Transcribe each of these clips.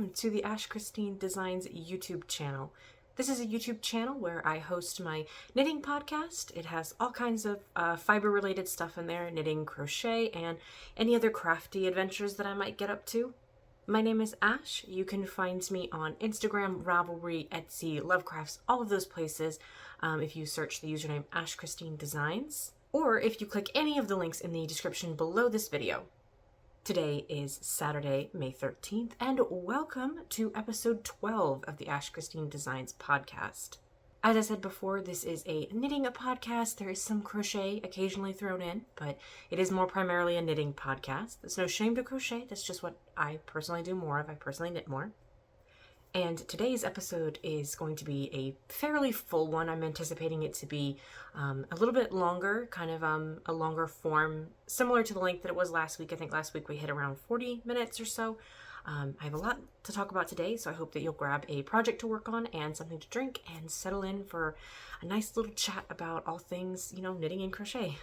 welcome to the Ash Christine Designs YouTube channel. This is a YouTube channel where I host my knitting podcast. It has all kinds of fiber-related stuff in there, knitting, crochet, and any other crafty adventures that I might get up to. My name is Ash. You can find me on Instagram, Ravelry, Etsy, Lovecrafts, all of those places if you search the username Ash Christine Designs, or if you click any of the links in the description below this video. Today is Saturday, May 13th, and welcome to episode 12 of the Ash Christine Designs podcast. As I said before, this is a knitting podcast. There is some crochet occasionally thrown in, but it is more primarily a knitting podcast. There's no shame to crochet. That's just what I personally do more of. I personally knit more. And today's episode is going to be a fairly full one. I'm anticipating it to be a little bit longer, kind of a longer form, similar to the length that it was last week. I think last week we hit around 40 minutes or so. I have a lot to talk about today, so I hope that you'll grab a project to work on and something to drink and settle in for a nice little chat about all things, knitting and crochet.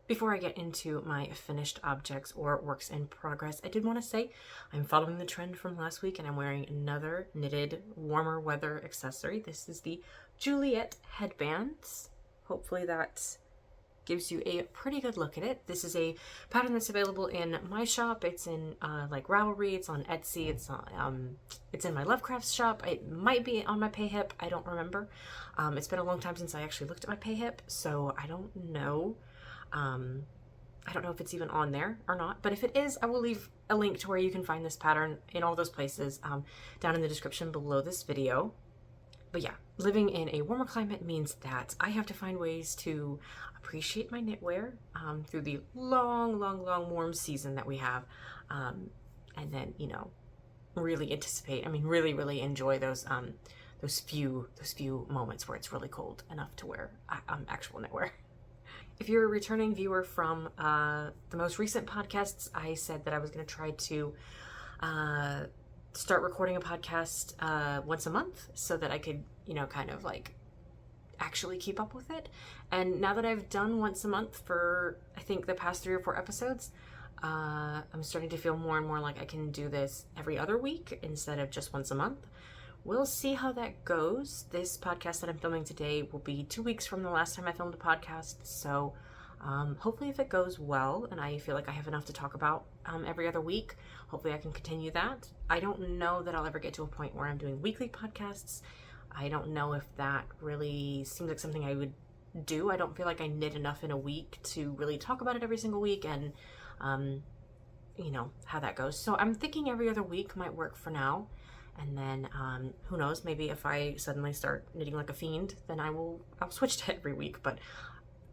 Before I get into my finished objects or works in progress, I did want to say I'm following the trend from last week and I'm wearing another knitted warmer weather accessory. This is the Juliet headbands. Hopefully that gives you a pretty good look at it. This is a pattern that's available in my shop. It's in like Ravelry, it's on Etsy, it's in my Lovecrafts shop. It might be on my PayHip, I don't remember. It's been a long time since I actually looked at my PayHip, so I don't know. I don't know if it's even on there or not, but if it is, I will leave a link to where you can find this pattern in all those places down in the description below this video. But yeah, living in a warmer climate means that I have to find ways to appreciate my knitwear through the long warm season that we have, and then really really enjoy those few moments where it's really cold enough to wear actual knitwear. If you're a returning viewer from the most recent podcasts, I said that I was going to try to start recording a podcast once a month so that I could, kind of like actually keep up with it. And now that I've done once a month for, I think, the past 3 or 4 episodes, I'm starting to feel more and more like I can do this every other week instead of just once a month. We'll see how that goes. This podcast that I'm filming today will be 2 weeks from the last time I filmed a podcast, so hopefully if it goes well and I feel like I have enough to talk about every other week, hopefully I can continue that. I don't know that I'll ever get to a point where I'm doing weekly podcasts. I don't know if that really seems like something I would do. I don't feel like I knit enough in a week to really talk about it every single week, and how that goes. So I'm thinking every other week might work for now. And then, who knows, maybe if I suddenly start knitting like a fiend, then I'll switch to every week. But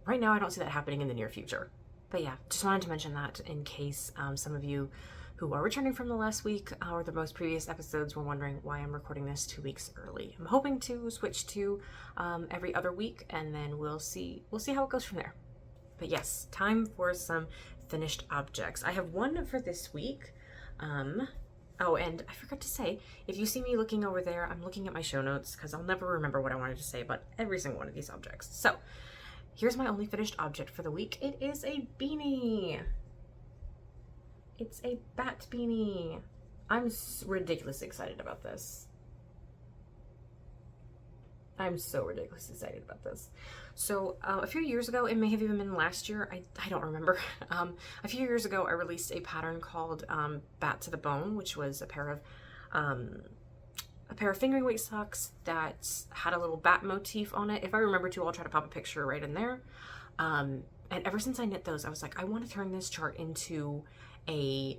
right now, I don't see that happening in the near future. But yeah, just wanted to mention that in case some of you who are returning from the last week or the most previous episodes were wondering why I'm recording this 2 weeks early. I'm hoping to switch to every other week, and then we'll see how it goes from there. But yes, time for some finished objects. I have one for this week. Oh, and I forgot to say, if you see me looking over there, I'm looking at my show notes because I'll never remember what I wanted to say about every single one of these objects. So, here's my only finished object for the week. It is a beanie. It's a bat beanie. I'm ridiculously excited about this. I'm so ridiculously excited about this. So a few years ago, it may have even been last year, I don't remember. A few years ago, I released a pattern called Bat to the Bone, which was a pair of fingering weight socks that had a little bat motif on it. If I remember to, I'll try to pop a picture right in there. And ever since I knit those, I was like, I want to turn this chart into a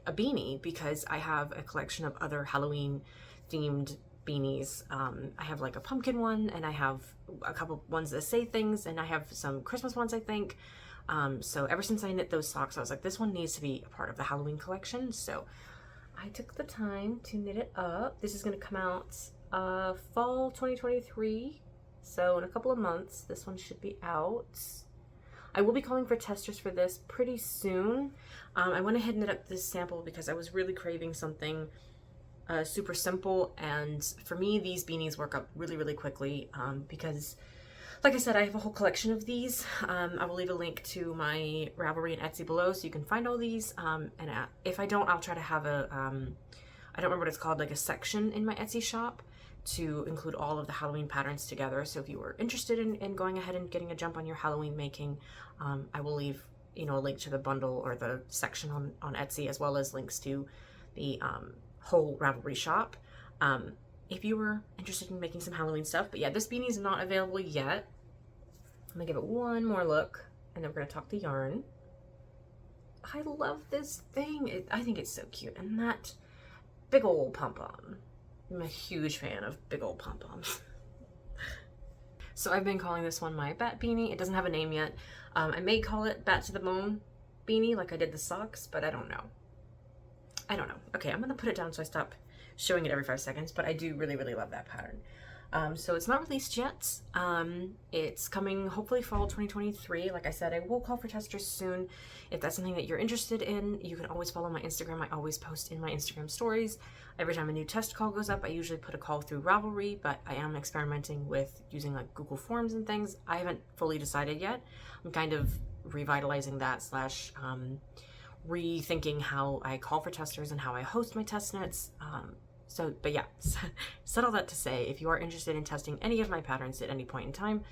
beanie because I have a collection of other Halloween themed beanies. I have like a pumpkin one, and I have a couple ones that say things, and I have some Christmas ones, I think. So ever since I knit those socks, I was like, this one needs to be a part of the Halloween collection. So I took the time to knit it up. This is going to come out fall 2023. So in a couple of months, this one should be out. I will be calling for testers for this pretty soon. I went ahead and knit up this sample because I was really craving something super simple, and for me these beanies work up really quickly because, like I said, I have a whole collection of these. I will leave a link to my Ravelry and Etsy below so you can find all these, and if I don't, I'll try to have a I don't remember what it's called, like a section in my Etsy shop to include all of the Halloween patterns together. So if you were interested in going ahead and getting a jump on your Halloween making, I will leave, a link to the bundle or the section on Etsy, as well as links to the whole Ravelry shop. If you were interested in making some Halloween stuff. But yeah, this beanie is not available yet. I'm gonna give it one more look, and then we're gonna talk the yarn. I love this thing. I think it's so cute. And that big old pom-pom. I'm a huge fan of big old pom-poms. So I've been calling this one my bat beanie. It doesn't have a name yet. I may call it Bat to the Bone beanie like I did the socks, but I don't know. Okay, I'm gonna put it down so I stop showing it every 5 seconds, but I do really, really love that pattern. So it's not released yet. It's coming hopefully fall 2023. Like I said, I will call for testers soon. If that's something that you're interested in, you can always follow my Instagram. I always post in my Instagram stories. Every time a new test call goes up, I usually put a call through Ravelry, but I am experimenting with using like Google Forms and things. I haven't fully decided yet. I'm kind of revitalizing that slash rethinking how I call for testers and how I host my test nets. But yeah, said all that to say, if you are interested in testing any of my patterns at any point in time,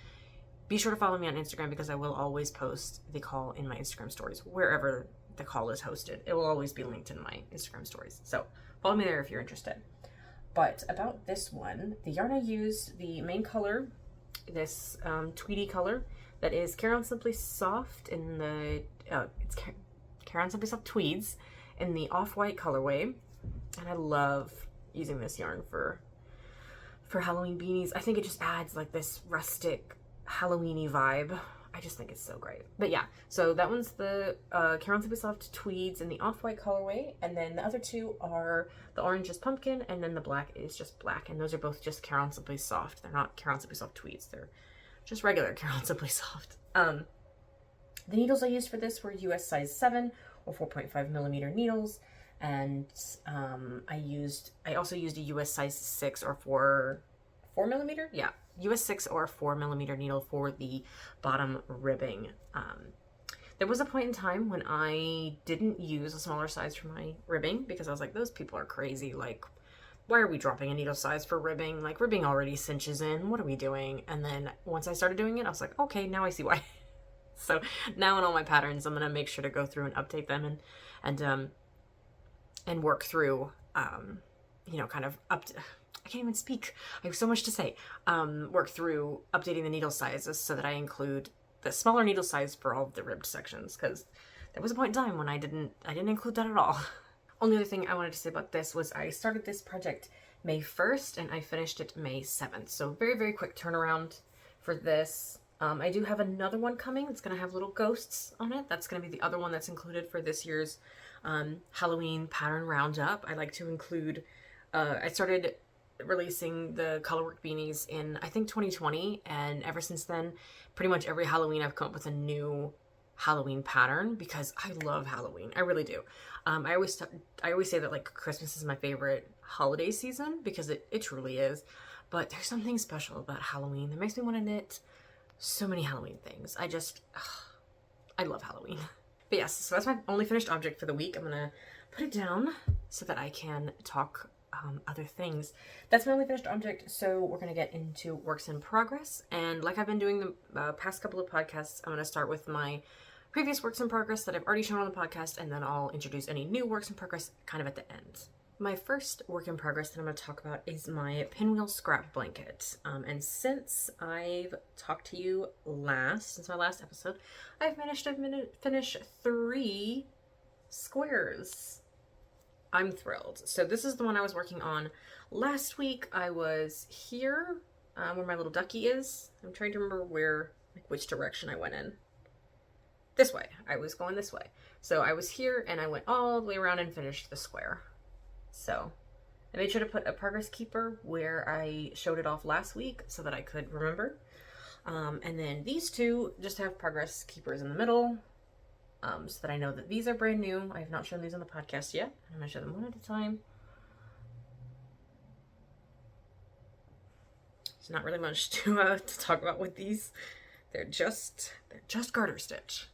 be sure to follow me on Instagram, because I will always post the call in my Instagram stories, wherever the call is hosted. It will always be linked in my Instagram stories. So follow me there if you're interested. But about this one, the yarn I used, the main color, this tweedy color, that is Care On Simply Soft in the, it's Care On Simply Soft Tweeds in the off-white colorway. And I love using this yarn for Halloween beanies. I think it just adds like this rustic Halloweeny vibe. I just think it's so great. But yeah, so that one's the Care On Simply Soft Tweeds in the off-white colorway, and then the other two are the orange is pumpkin, and then the black is just black, and those are both just Care On Simply Soft. They're not Care On Simply Soft Tweeds. They're just regular Care On Simply Soft. The needles I used for this were US size 7 or 4.5 millimeter needles. And I also used a US size 6 or 4 millimeter? Yeah, US 6 or 4 millimeter needle for the bottom ribbing. There was a point in time when I didn't use a smaller size for my ribbing, because I was like, those people are crazy. Like, why are we dropping a needle size for ribbing? Like, ribbing already cinches in. What are we doing? And then once I started doing it, I was like, okay, now I see why. So now in all my patterns, I'm going to make sure to go through and update them and work through, kind of I can't even speak. I have so much to say. Work through updating the needle sizes so that I include the smaller needle size for all of the ribbed sections, because there was a point in time when I didn't include that at all. Only other thing I wanted to say about this was I started this project May 1st and I finished it May 7th. So very, very quick turnaround for this. I do have another one coming. It's going to have little ghosts on it. That's going to be the other one that's included for this year's Halloween pattern roundup. I like to include, I started releasing the colorwork beanies in, I think, 2020, and ever since then, pretty much every Halloween I've come up with a new Halloween pattern, because I love Halloween. I really do. I always say that like Christmas is my favorite holiday season, because it truly is, but there's something special about Halloween that makes me want to knit so many Halloween things. I love Halloween. But yes, so that's my only finished object for the week. I'm gonna put it down so that I can talk other things. That's my only finished object, so we're gonna get into works in progress. And like I've been doing the past couple of podcasts, I'm gonna start with my previous works in progress that I've already shown on the podcast, and then I'll introduce any new works in progress kind of at the end. My first work in progress that I'm going to talk about is my pinwheel scrap blanket. And since I've talked to you since my last episode, I've managed to finish 3 squares. I'm thrilled. So this is the one I was working on last week. I was here where my little ducky is. I'm trying to remember which direction I went in. This way. I was going this way. So I was here and I went all the way around and finished the square. So I made sure to put a progress keeper where I showed it off last week so that I could remember. And then these two just have progress keepers in the middle, so that I know that these are brand new. I have not shown these on the podcast yet. I'm going to show them one at a time. There's not really much to talk about with these. They're just garter stitch,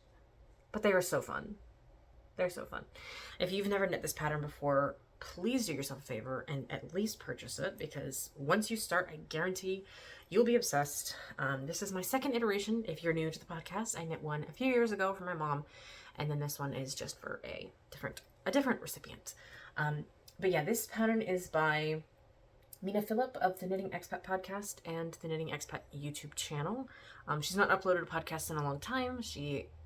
but they are so fun. They're so fun. If you've never knit this pattern before, please do yourself a favor and at least purchase it, because once you start, I guarantee you'll be obsessed. This is my second iteration. If you're new to the podcast, I knit one a few years ago for my mom, and then this one is just for a different recipient. But yeah, this pattern is by Mina Phillip of the Knitting Expat podcast and the Knitting Expat YouTube channel. She's not uploaded a podcast in a long time.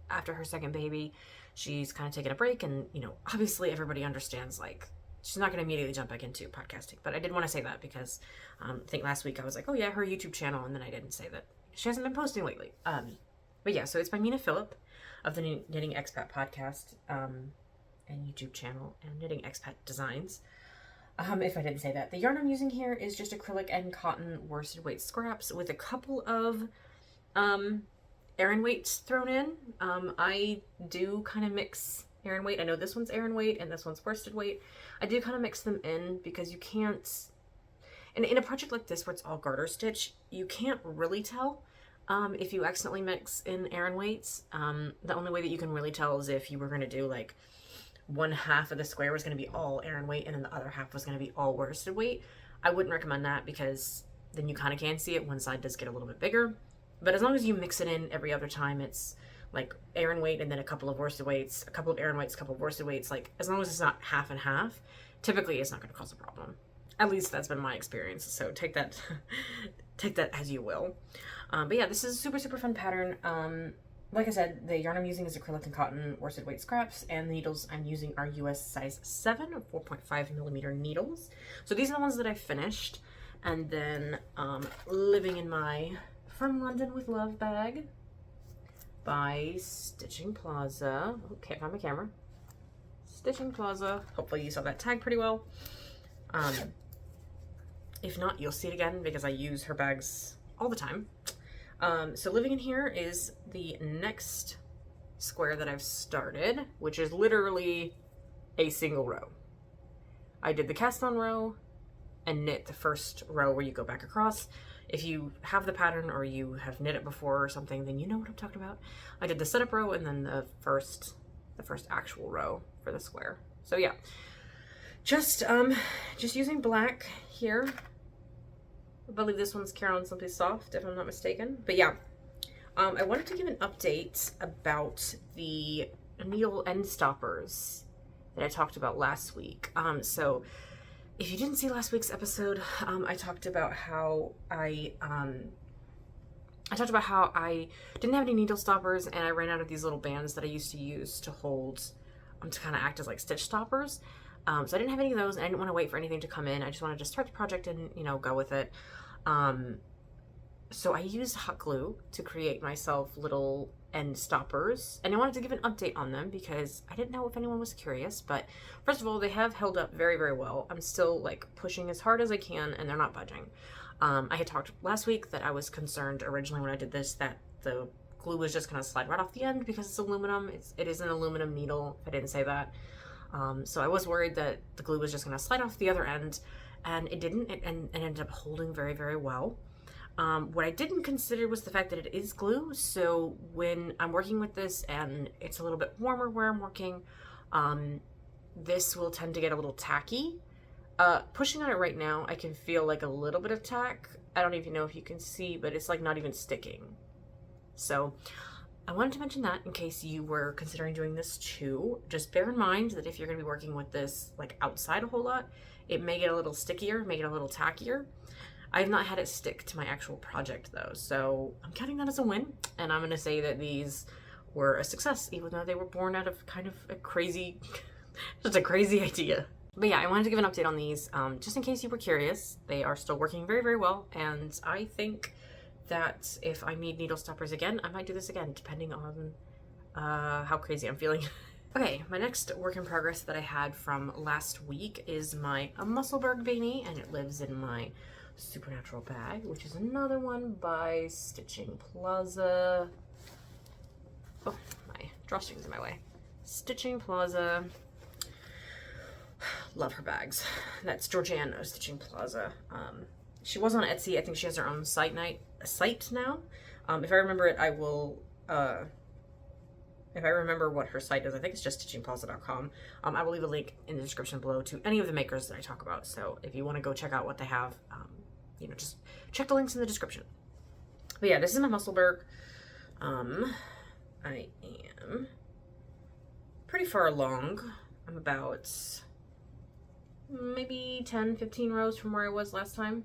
After her second baby, she's kind of taken a break, and obviously everybody understands, like, she's not going to immediately jump back into podcasting. But I did want to say that because I think last week I was like, oh yeah, her YouTube channel, and then I didn't say that she hasn't been posting lately. But yeah, so it's by Mina Phillip of the Knitting Expat podcast and YouTube channel and Knitting Expat Designs. If I didn't say that. The yarn I'm using here is just acrylic and cotton worsted weight scraps with a couple of Aran weights thrown in. I do kind of mix Aran weight. I know this one's Aran weight and this one's worsted weight. I do kind of mix them in because you can't, in a project like this where it's all garter stitch, you can't really tell if you accidentally mix in Aran weights. The only way that you can really tell is if you were going to do like one half of the square was going to be all Aran weight and then the other half was going to be all worsted weight. I wouldn't recommend that because then you kind of can see it. One side does get a little bit bigger. But as long as you mix it in every other time, it's like Aran weight and then a couple of worsted weights, a couple of Aran weights, a couple of worsted weights, like as long as it's not half and half, typically it's not going to cause a problem. At least that's been my experience. So take that as you will. But yeah, this is a super, super fun pattern. Like I said, the yarn I'm using is acrylic and cotton worsted weight scraps, and the needles I'm using are US size 7 or 4.5 millimeter needles. So these are the ones that I finished. And then living in my From London with Love bag by Stitching Plaza. Oh, can't find my camera. Stitching Plaza. Hopefully you saw that tag pretty well. If not, you'll see it again because I use her bags all the time. So living in here is the next square that I've started, which is literally a single row. I did the cast on row and knit the first row where you go back across. If you have the pattern or you have knit it before or something, then you know what I'm talking about. I did the setup row and then the first actual row for the square. So yeah, just using black here. I believe this one's Caroline Simply Soft, if I'm not mistaken. But yeah, I wanted to give an update about the needle end stoppers that I talked about last week. So if you didn't see last week's episode, I talked about how I didn't have any needle stoppers, and I ran out of these little bands that I used to use to hold, to kind of act as like stitch stoppers. So I didn't have any of those, and I didn't want to wait for anything to come in. I just wanted to start the project and, go with it. So I used hot glue to create myself little end stoppers, and I wanted to give an update on them because I didn't know if anyone was curious. But first of all, they have held up very, very well. I'm still like pushing as hard as I can, and they're not budging. I had talked last week that I was concerned originally when I did this that the glue was just going to slide right off the end because it's aluminum. It is an aluminum needle, if I didn't say that. So I was worried that the glue was just going to slide off the other end, and it didn't. It ended up holding very, very well. What I didn't consider was the fact that it is glue, so when I'm working with this and it's a little bit warmer where I'm working, this will tend to get a little tacky. Pushing on it right now, I can feel like a little bit of tack. I don't even know if you can see, but it's like not even sticking. So I wanted to mention that in case you were considering doing this too. Just bear in mind that if you're going to be working with this like outside a whole lot, it may get a little stickier, may get a little tackier. I have not had it stick to my actual project though, so I'm counting that as a win, and I'm going to say that these were a success, even though they were born out of kind of a crazy, just a crazy idea. But yeah, I wanted to give an update on these, just in case you were curious. They are still working very, very well, and I think that if I need needle stoppers again, I might do this again, depending on how crazy I'm feeling. Okay, my next work in progress that I had from last week is my Musselburgh beanie, and it lives in my Supernatural bag, which is another one by Stitching Plaza. Oh, my drawstring's in my way. Stitching Plaza. Love her bags. That's Georgianne of Stitching Plaza. She was on Etsy. I think she has her own site now. If I remember it, I will if I remember what her site is, I think it's just stitchingplaza.com. I will leave a link in the description below to any of the makers that I talk about. So if you want to go check out what they have, you know, just check the links in the description. But yeah, this is my Musselburgh. I am pretty far along. I'm about maybe 10, 15 rows from where I was last time.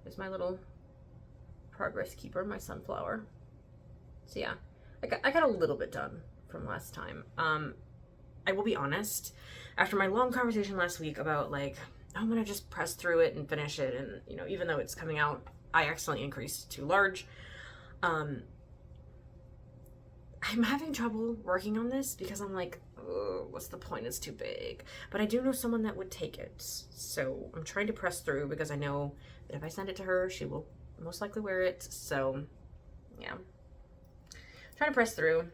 There's my little progress keeper, my sunflower. So yeah, I got a little bit done from last time. I will be honest, after my long conversation last week about like, I'm gonna just press through it and finish it, and you know, even though it's coming out, I accidentally increased too large. I'm having trouble working on this because I'm like, oh, what's the point? It's too big. But I do know someone that would take it. So I'm trying to press through because I know that if I send it to her, she will most likely wear it. So yeah, trying to press through.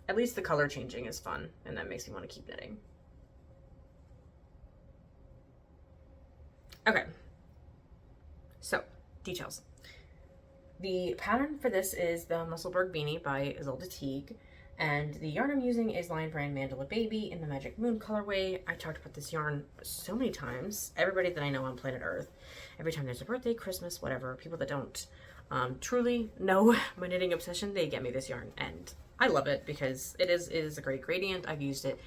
At least the color changing is fun, and that makes me want to keep knitting. Okay, so details. The pattern for this is the Musselburgh Beanie by Isolde Teague, and the yarn I'm using is Lion Brand Mandala Baby in the Magic Moon colorway. I talked about this yarn so many times. Everybody that I know on planet Earth, every time there's a birthday, Christmas, whatever, people that don't truly know my knitting obsession, they get me this yarn, and I love it because it is a great gradient. I've used it,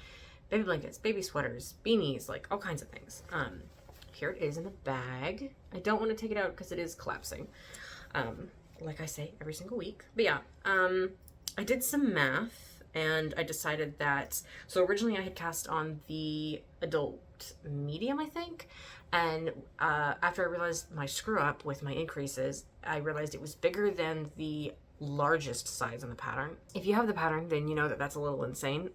baby blankets, baby sweaters, beanies, like all kinds of things. Here it is in the bag. I don't want to take it out because it is collapsing. Like I say every single week. But yeah, I did some math and I decided that, so originally I had cast on the adult medium, I think. And after I realized my screw up with my increases, I realized it was bigger than the largest size in the pattern. If you have the pattern, then you know that that's a little insane.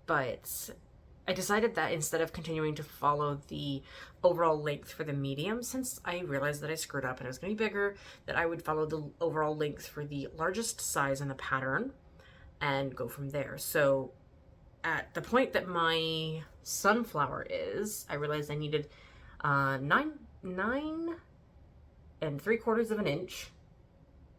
But I decided that instead of continuing to follow the overall length for the medium, since I realized that I screwed up and it was going to be bigger, that I would follow the overall length for the largest size in the pattern and go from there. So at the point that my sunflower is, I realized I needed 9 3/4 of an inch.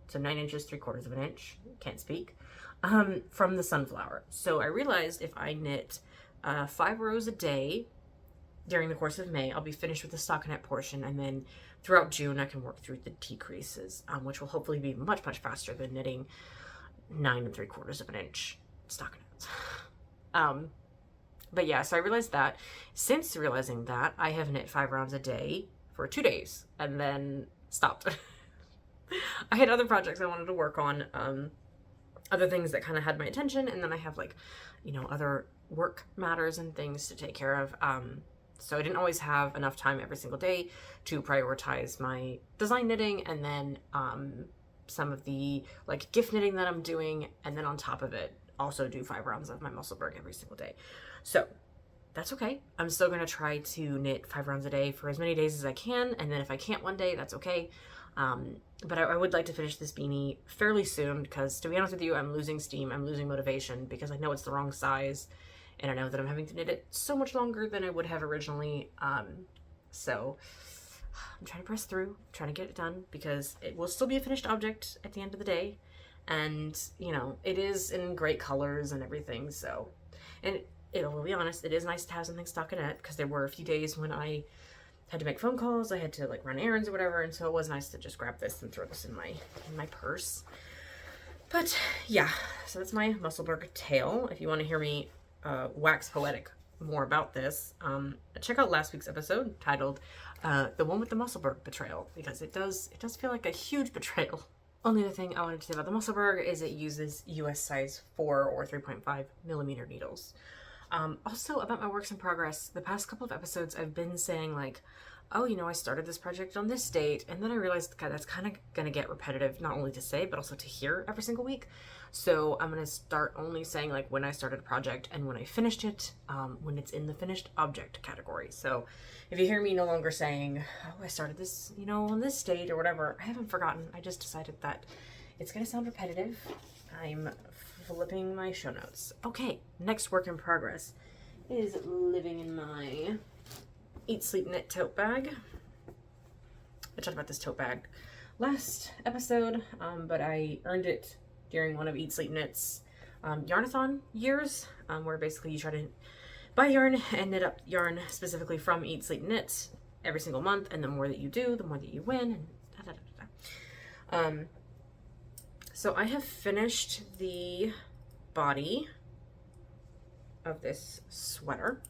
So 9 inches, 3/4 of an inch, can't speak, from the sunflower. So I realized if I knit 5 rows a day during the course of May, I'll be finished with the stockinette portion, and then throughout June I can work through the decreases, which will hopefully be much, much faster than knitting 9 3/4 of an inch stockinettes. But yeah, so I realized that. Since realizing that, I have knit 5 rounds a day for 2 days and then stopped. I had other projects I wanted to work on, other things that kind of had my attention, and then I have like, you know, other work matters and things to take care of. So I didn't always have enough time every single day to prioritize my design knitting and then some of the like gift knitting that I'm doing, and then on top of it also do 5 rounds of my Musselburgh every single day. So that's okay. I'm still going to try to knit 5 rounds a day for as many days as I can, and then if I can't one day, that's okay. But I would like to finish this beanie fairly soon because, to be honest with you, I'm losing steam, I'm losing motivation because I know it's the wrong size, and I know that I'm having to knit it so much longer than I would have originally. So I'm trying to press through, trying to get it done because it will still be a finished object at the end of the day. And, you know, it is in great colors and everything. So, and it will be honest, it is nice to have something stockinette because there were a few days when I had to make phone calls, I had to like run errands or whatever, and so it was nice to just grab this and throw this in my purse. But yeah, so that's my Musselburgh tail. If you want to hear me wax poetic more about this, check out last week's episode titled "The One with the Musselburgh Betrayal," because it does feel like a huge betrayal. Only other thing I wanted to say about the Musselburgh is it uses US size 4 or 3.5 millimeter needles. Also about my works in progress, the past couple of episodes I've been saying like, oh, you know, I started this project on this date, and then I realized, God, that's kind of going to get repetitive, not only to say, but also to hear every single week. So I'm going to start only saying like when I started a project and when I finished it, when it's in the finished object category. So if you hear me no longer saying, oh, I started this, you know, on this date or whatever, I haven't forgotten. I just decided that it's going to sound repetitive. I'm flipping my show notes. Okay, next work in progress is living in my Eat Sleep Knit tote bag. I talked about this tote bag last episode, but I earned it during one of Eat Sleep Knit's yarnathon years, where basically you try to buy yarn and knit up yarn specifically from Eat Sleep Knit every single month, and the more that you do, the more that you win, and da, da, da, da. So I have finished the body of this sweater.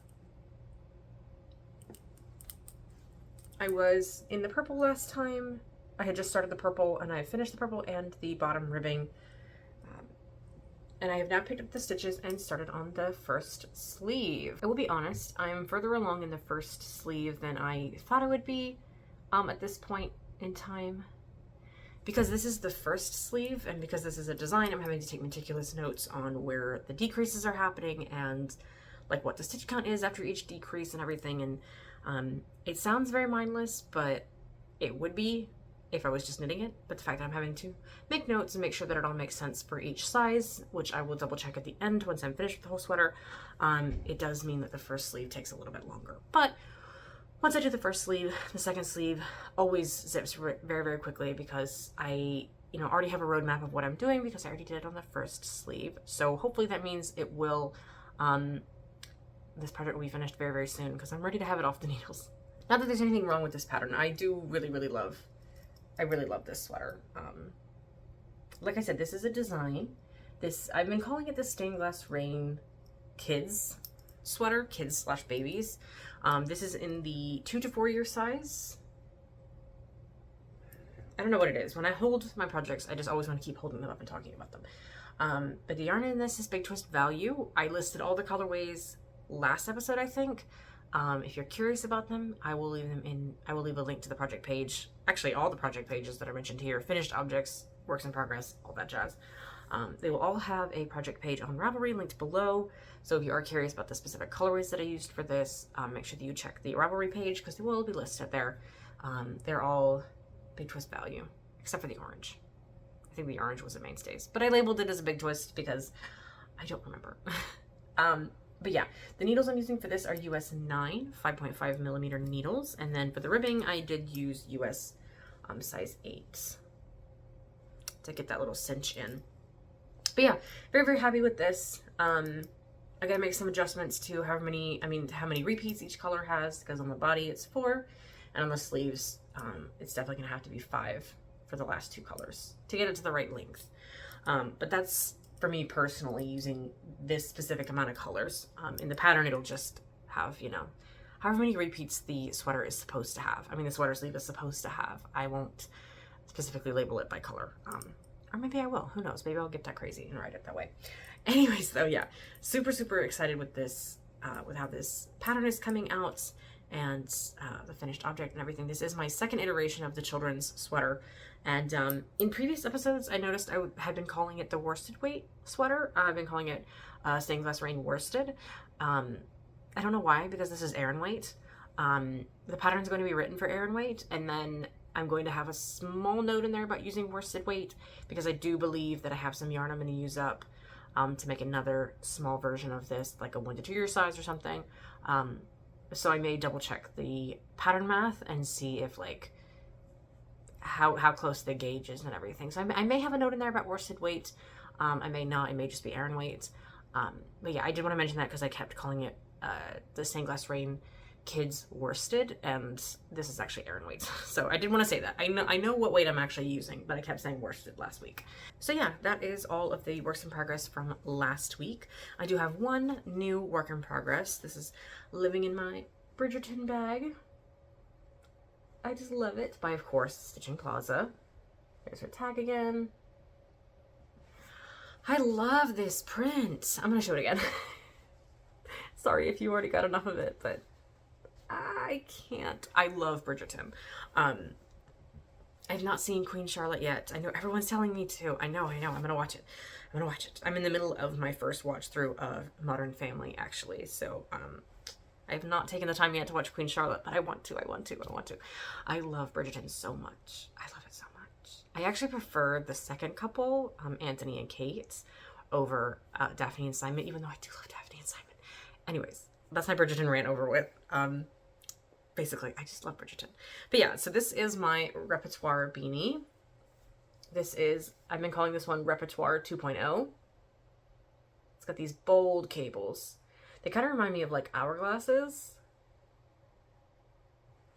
I was in the purple last time. I had just started the purple, and I finished the purple and the bottom ribbing. And I have now picked up the stitches and started on the first sleeve. I will be honest, I'm further along in the first sleeve than I thought I would be at this point in time. Because this is the first sleeve, and because this is a design, I'm having to take meticulous notes on where the decreases are happening and like what the stitch count is after each decrease and everything. And it sounds very mindless, but it would be if I was just knitting it. But the fact that I'm having to make notes and make sure that it all makes sense for each size, which I will double check at the end once I'm finished with the whole sweater, it does mean that the first sleeve takes a little bit longer. But once I do the first sleeve, the second sleeve always zips very, very quickly because I, already have a roadmap of what I'm doing because I already did it on the first sleeve. So hopefully that means it will, this project will be finished very, very soon because I'm ready to have it off the needles. Not that there's anything wrong with this pattern. I do really, really love this sweater. Like I said, this is a design. I've been calling it the Stained Glass Rain Kids sweater, kids/babies. This is in the 2 to 4 year size. I don't know what it is. When I hold my projects, I just always want to keep holding them up and talking about them. But the yarn in this is Big Twist Value. I listed all the colorways last episode, I think. If you're curious about them, I will leave a link to the project page. Actually, all the project pages that are mentioned here, finished objects, works in progress, all that jazz. They will all have a project page on Ravelry linked below. So if you are curious about the specific colorways that I used for this, make sure that you check the Ravelry page because they will be listed there. They're all Big Twist Value, except for the orange. I think the orange was the mainstays, but I labeled it as a Big Twist because I don't remember. But yeah, the needles I'm using for this are US 9, 5.5 millimeter needles. And then for the ribbing, I did use US size 8 to get that little cinch in. But yeah, very, very happy with this. I gotta make some adjustments to how many repeats each color has, because on the body it's 4, and on the sleeves, it's definitely gonna have to be 5 for the last 2 colors to get it to the right length. But that's, for me personally, using this specific amount of colors. In the pattern, it'll just have, however many repeats the sweater is supposed to have. I mean, the sweater sleeve is supposed to have. I won't specifically label it by color. Or maybe I will. Who knows? Maybe I'll get that crazy and write it that way. Anyways, though, yeah. Super, super excited with this, with how this pattern is coming out and the finished object and everything. This is my second iteration of the children's sweater. And in previous episodes, I noticed I had been calling it the worsted weight sweater. I've been calling it Stained Glass Rain Worsted. I don't know why, because this is Aran weight. The pattern is going to be written for Aran weight, and then I'm going to have a small note in there about using worsted weight, because I do believe that I have some yarn I'm going to use up to make another small version of this, like a 1 to 2 year size or something. So I may double check the pattern math and see if how close the gauge is and everything. So I may have a note in there about worsted weight. I may not. It may just be Aran weight. But yeah, I did want to mention that because I kept calling it the Stained Glass Rain Kids Worsted, and this is actually Aran weight. So I did want to say that. I know what weight I'm actually using, but I kept saying worsted last week. So yeah, that is all of the works in progress from last week. I do have one new work in progress. This is Living in My Bridgerton bag. I just love it. By, of course, Stitching Plaza. There's her tag again. I love this print. I'm going to show it again. Sorry if you already got enough of it, but I can't. I love Bridgerton. I've not seen Queen Charlotte yet. I know everyone's telling me to. I know. I'm going to watch it. I'm in the middle of my first watch through of Modern Family, actually. So, I have not taken the time yet to watch Queen Charlotte, but I want to. I love Bridgerton so much. I love it so much. I actually prefer the second couple, Anthony and Kate, over Daphne and Simon, even though I do love Daphne and Simon. Anyways, that's my Bridgerton rant over with. Basically, I just love Bridgerton. But yeah, so this is my repertoire beanie I've been calling this one Repertoire 2.0. It's got these bold cables. They kind of remind me of like hourglasses.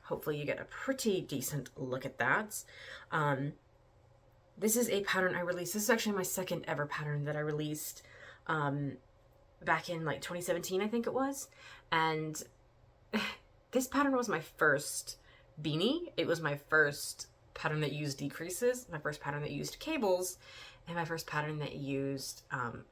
Hopefully you get a pretty decent look at that. This is a pattern I released. This is actually my second ever pattern that I released back in like 2017, I think it was. And this pattern was my first beanie. It was my first pattern that used decreases, my first pattern that used cables, and my first pattern that used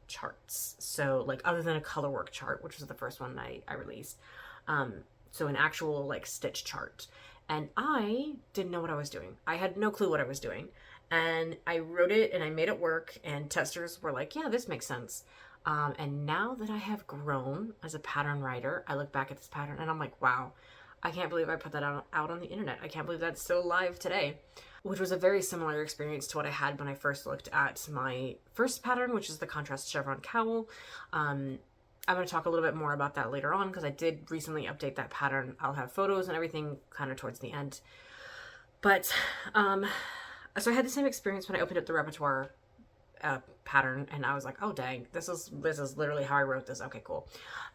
charts. So like other than a color work chart, which was the first one I released. So an actual like stitch chart. And I didn't know what I was doing. I had no clue what I was doing. And I wrote it and I made it work, and testers were like, yeah, this makes sense. And now that I have grown as a pattern writer, I look back at this pattern and I'm like, wow, I can't believe I put that out on the internet. I can't believe that's still alive today, which was a very similar experience to what I had when I first looked at my first pattern, which is the contrast chevron cowl. I'm going to talk a little bit more about that later on because I did recently update that pattern. I'll have photos and everything kind of towards the end. But, so I had the same experience when I opened up the Repertoire pattern, and I was like, oh dang, this is literally how I wrote this. Okay, cool.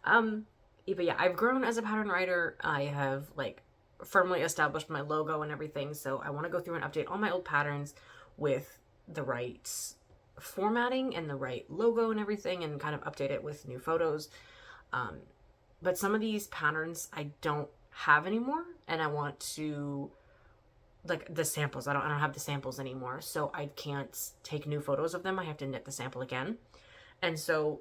But yeah, I've grown as a pattern writer. I have like firmly established my logo and everything, so I want to go through and update all my old patterns with the right formatting and the right logo and everything, and kind of update it with new photos. But some of these patterns I don't have anymore, and I want to, like the samples, I don't have the samples anymore, so I can't take new photos of them. I have to knit the sample again. And so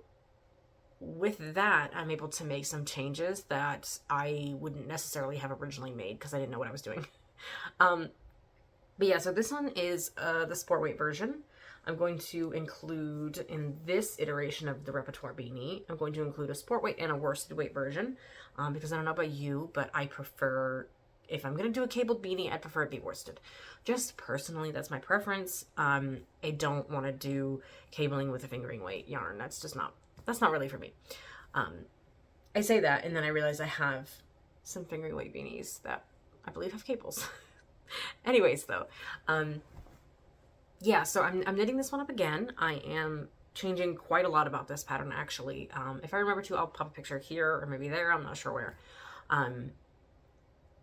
with that, I'm able to make some changes that I wouldn't necessarily have originally made because I didn't know what I was doing. But yeah, so this one is the sport weight version. I'm going to include, in this iteration of the Repertoire beanie, I'm going to include a sport weight and a worsted weight version, because I don't know about you, but I prefer, if I'm going to do a cabled beanie, I prefer it be worsted. Just personally, that's my preference. I don't want to do cabling with a fingering weight yarn. That's not really for me. I say that, and then I realize I have some fingering weight beanies that I believe have cables. Anyways, though, yeah, so I'm knitting this one up again. I am changing quite a lot about this pattern, actually. If I remember to, I'll pop a picture here or maybe there. I'm not sure where. I'll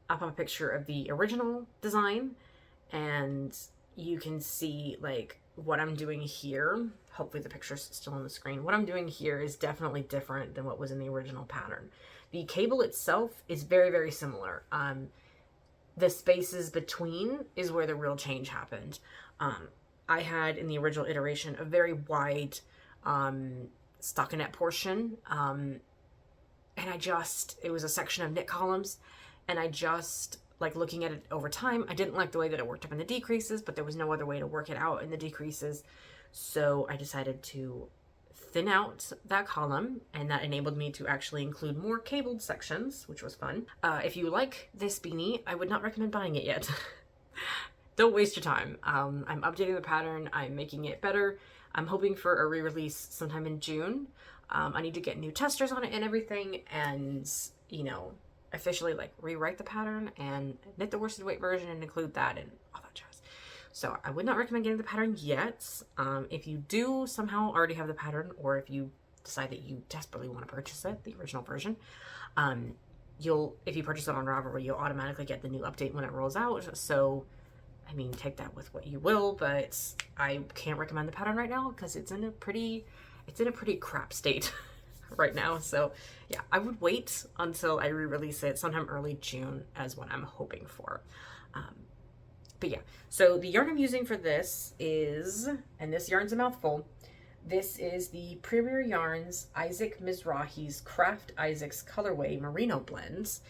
pop a picture of the original design, and you can see like what I'm doing here. Hopefully the picture's still on the screen. What I'm doing here is definitely different than what was in the original pattern. The cable itself is very, very similar. The spaces between is where the real change happened. I had in the original iteration a very wide stockinette portion, and it was a section of knit columns, and I just, like looking at it over time, I didn't like the way that it worked up in the decreases, but there was no other way to work it out in the decreases. So I decided to thin out that column, and that enabled me to actually include more cabled sections, which was fun. If you like this beanie, I would not recommend buying it yet. Don't waste your time. I'm updating the pattern. I'm making it better. I'm hoping for a re-release sometime in June. I need to get new testers on it and everything, and, you know, officially like rewrite the pattern and knit the worsted weight version and include that and all that jazz. So I would not recommend getting the pattern yet. If you do somehow already have the pattern, or if you decide that you desperately want to purchase it, the original version, if you purchase it on Ravelry, you'll automatically get the new update when it rolls out. So, I mean, take that with what you will, but I can't recommend the pattern right now because it's in a pretty crap state right now. So yeah, I would wait until I re-release it sometime early June as what I'm hoping for. But yeah, so the yarn I'm using for this is, and this yarn's a mouthful, this is the Premier Yarns Isaac Mizrahi's Craft Isaac's Colorway Merino Blends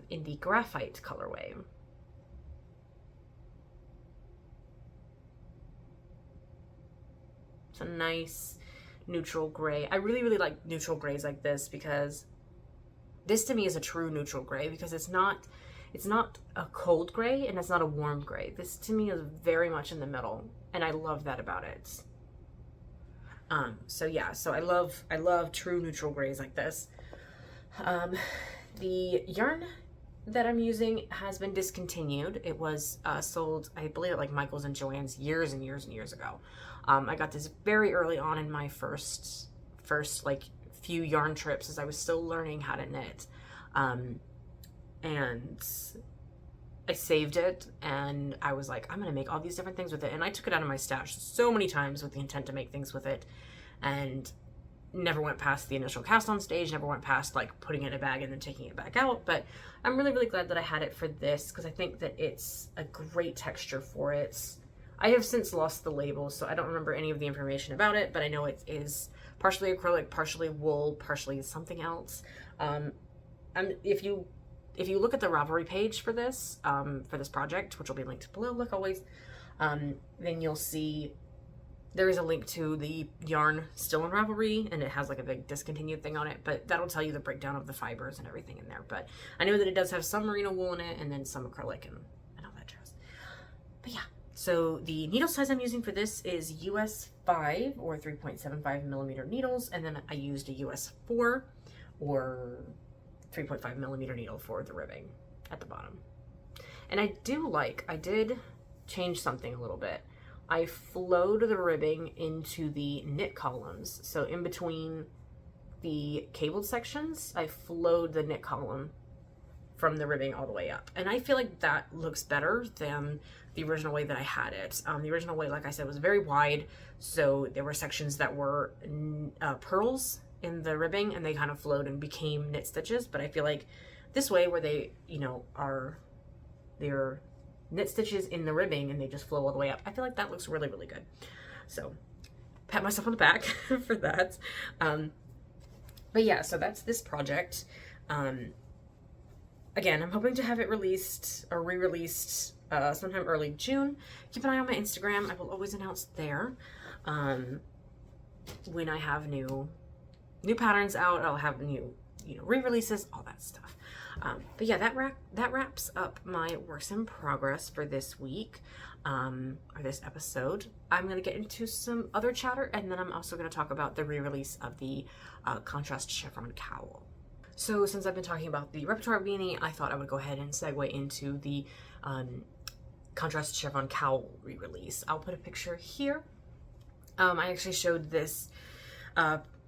in the Graphite colorway. It's a nice neutral gray. I really, really like neutral grays like this because this to me is a true neutral gray, because it's not a cold gray and it's not a warm gray. This to me is very much in the middle, and I love that about it. So yeah, so I love true neutral grays like this. The yarn that I'm using has been discontinued. It was sold, I believe, at like Michael's and Joann's years and years and years ago. I got this very early on in my first like few yarn trips as I was still learning how to knit. And I saved it and I was like, I'm gonna make all these different things with it. And I took it out of my stash so many times with the intent to make things with it, and never went past the initial cast on stage, never went past like putting it in a bag and then taking it back out. But I'm really, really glad that I had it for this, because I think that it's a great texture for it. I have since lost the label, so I don't remember any of the information about it, but I know it is partially acrylic, partially wool, partially something else. If you look at the Ravelry page for this project, which will be linked below, like always, then you'll see there is a link to the yarn still in Ravelry, and it has like a big discontinued thing on it, but that'll tell you the breakdown of the fibers and everything in there. But I know that it does have some merino wool in it, and then some acrylic and all that jazz. But yeah, so the needle size I'm using for this is US 5 or 3.75 millimeter needles, and then I used a US 4 or 3.5 millimeter needle for the ribbing at the bottom. And I did change something a little bit. I flowed the ribbing into the knit columns. So in between the cabled sections, I flowed the knit column from the ribbing all the way up. And I feel like that looks better than the original way that I had it. The original way, like I said, was very wide. So there were sections that were pearls in the ribbing, and they kind of flowed and became knit stitches. But I feel like this way, where they, they're knit stitches in the ribbing and they just flow all the way up, I feel like that looks really, really good. So pat myself on the back for that. But yeah, so that's this project. Again, I'm hoping to have it released or re-released sometime early June. Keep an eye on my Instagram. I will always announce there when I have new patterns out. I'll have new re-releases, all that stuff. But yeah, that wraps up my works in progress for this week, or this episode. I'm going to get into some other chatter, and then I'm also going to talk about the re-release of the contrast chevron cowl. So since I've been talking about the repertoire beanie, I thought I would go ahead and segue into the contrast chevron cowl re-release. I'll put a picture here. I actually showed this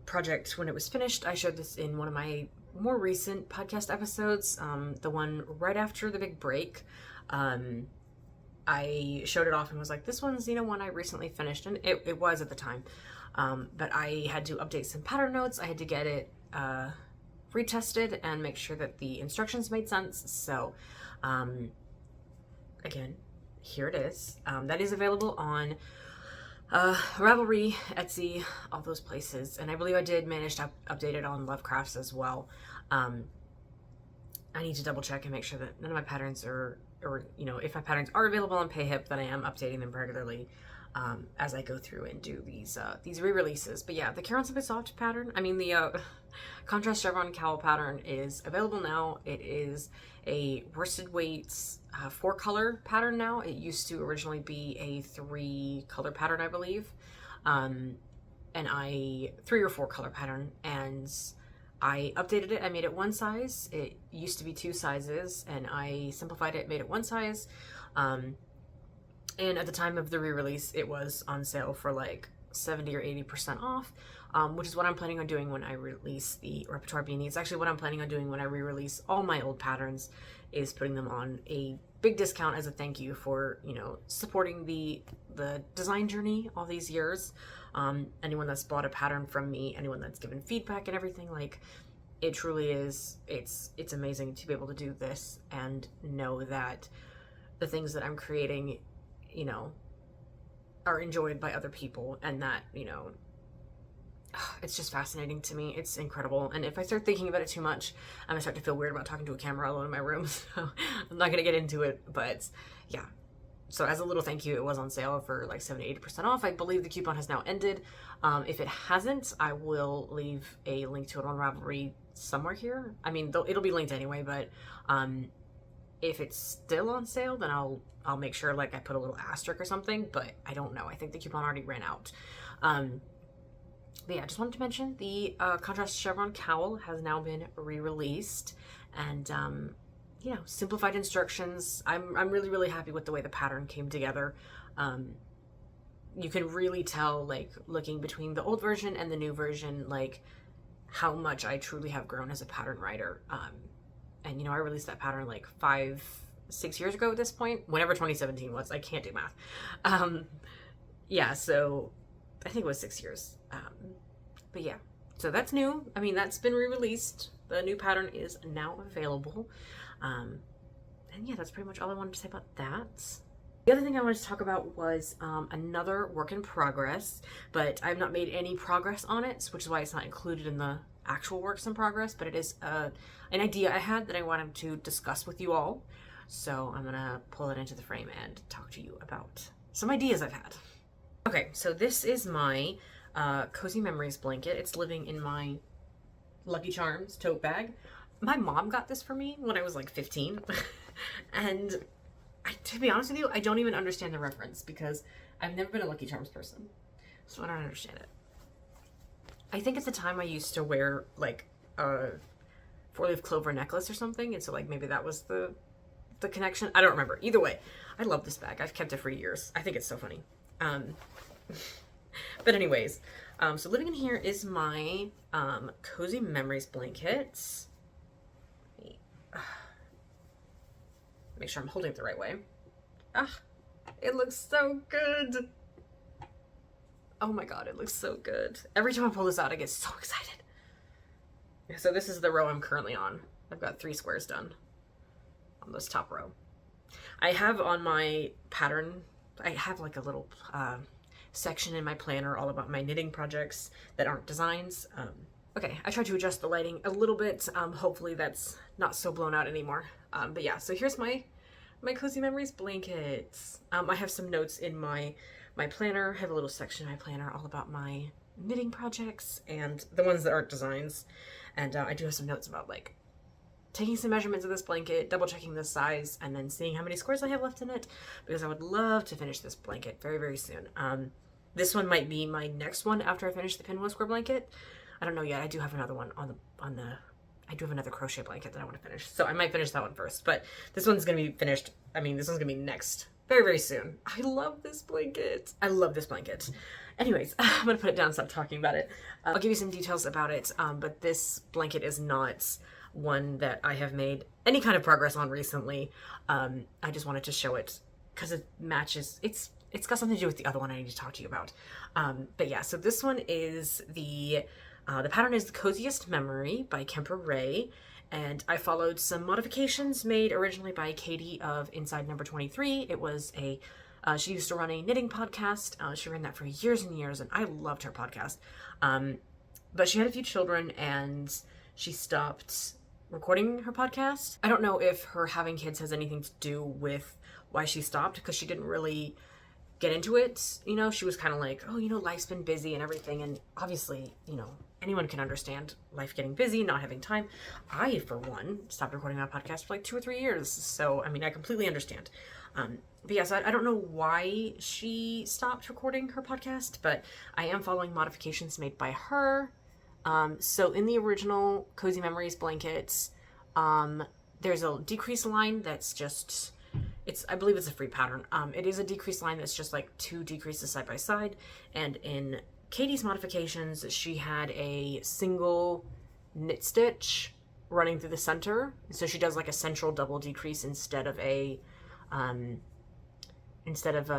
project when it was finished. I showed this in one of my more recent podcast episodes, the one right after the big break. I showed it off and was like, this one's one I recently finished, and it was at the time, but I had to update some pattern notes. I had to get it retested and make sure that the instructions made sense. So again, here it is. That is available on Ravelry, Etsy, all those places. And I believe I did manage to update it on Lovecrafts as well. I need to double check and make sure that none of my patterns or if my patterns are available on PayHip, then I am updating them regularly as I go through and do these re-releases. But yeah, the Caron Simply Soft pattern, the contrast chevron cowl pattern is available now. It is a worsted weights 4-color pattern now. It used to originally be a 3-color pattern, I believe, and 3 or 4-color pattern, and I updated it. I made it one size. It used to be 2 sizes, and I simplified it, made it one size. And at the time of the re-release, it was on sale for like 70 or 80% off, which is what I'm planning on doing when I release the repertoire beanie. It's actually what I'm planning on doing when I re-release all my old patterns, is putting them on a big discount as a thank you for, supporting the design journey all these years. Anyone that's bought a pattern from me, anyone that's given feedback and everything, like, it truly is, it's amazing to be able to do this and know that the things that I'm creating, are enjoyed by other people, and that, it's just fascinating to me. It's incredible. And if I start thinking about it too much, I'm gonna start to feel weird about talking to a camera alone in my room. So I'm not gonna get into it, but yeah. So as a little thank you, it was on sale for like 70-80% off. I believe the coupon has now ended. If it hasn't, I will leave a link to it on Ravelry somewhere here. It'll be linked anyway, but if it's still on sale, then I'll make sure like I put a little asterisk or something, but I don't know. I think the coupon already ran out. But yeah, I just wanted to mention the contrast chevron cowl has now been re-released, and simplified instructions. I'm really, really happy with the way the pattern came together. You can really tell, like, looking between the old version and the new version, like, how much I truly have grown as a pattern writer. And I released that pattern like 5-6 years ago at this point, whenever 2017 was. I can't do math. Yeah, so I think it was 6 years. But yeah, so that's new. I mean, that's been re-released. The new pattern is now available. And yeah, that's pretty much all I wanted to say about that. The other thing I wanted to talk about was another work in progress, but I've not made any progress on it, which is why it's not included in the actual works in progress, but it is an idea I had that I wanted to discuss with you all. So I'm gonna pull it into the frame and talk to you about some ideas I've had. Okay, so this is my Cozy Memories blanket. It's living in my Lucky Charms tote bag. My mom got this for me when I was like 15, and to be honest with you, I don't even understand the reference because I've never been a Lucky Charms person, so I don't understand it. I think at the time I used to wear like a 4-leaf clover necklace or something, and so like maybe that was the connection. I don't remember. Either way, I love this bag. I've kept it for years. I think it's so funny. But anyways, so living in here is my Cozy Memories blankets. Make sure I'm holding it the right way. Ah, it looks so good. Oh my god, it looks so good. Every time I pull this out, I get so excited. So this is the row I'm currently on. I've got 3 squares done on this top row. I have on my pattern, I have like a little section in my planner all about my knitting projects that aren't designs. Okay, I tried to adjust the lighting a little bit. Hopefully that's not so blown out anymore. But yeah, so here's my Cozy Memories blankets. I have some notes in my planner. I have a little section in my planner all about my knitting projects and the ones that aren't designs. And I do have some notes about like taking some measurements of this blanket, double checking the size, and then seeing how many squares I have left in it, because I would love to finish this blanket very, very soon. This one might be my next one after I finish the pinwheel square blanket. I don't know yet. I do have another one I do have another crochet blanket that I want to finish, so I might finish that one first, but this one's going to be finished. I mean, this one's going to be next very, very soon. I love this blanket. I love this blanket. Anyways, I'm going to put it down and stop talking about it. I'll give you some details about it, but this blanket is not one that I have made any kind of progress on recently. I just wanted to show it because it matches. It's got something to do with the other one I need to talk to you about. But yeah, so this one is the pattern is The Coziest Memory by Kemper Ray, and I followed some modifications made originally by Katie of Inside Number 23. It was she used to run a knitting podcast. She ran that for years and years, and I loved her podcast. But she had a few children, and she stopped recording her podcast. I don't know if her having kids has anything to do with why she stopped, because she didn't really get into it. She was kind of like, oh, life's been busy and everything, and obviously, anyone can understand life getting busy, not having time. I, for one, stopped recording my podcast for like 2 or 3 years, so I mean, I completely understand. But yes, I don't know why she stopped recording her podcast, but I am following modifications made by her. So in the original Cozy Memories blankets, there's a decrease line that's just, I believe it's a free pattern. It is a decrease line that's just like 2 decreases side by side, and in Katie's modifications, she had a single knit stitch running through the center. So she does like a central double decrease instead of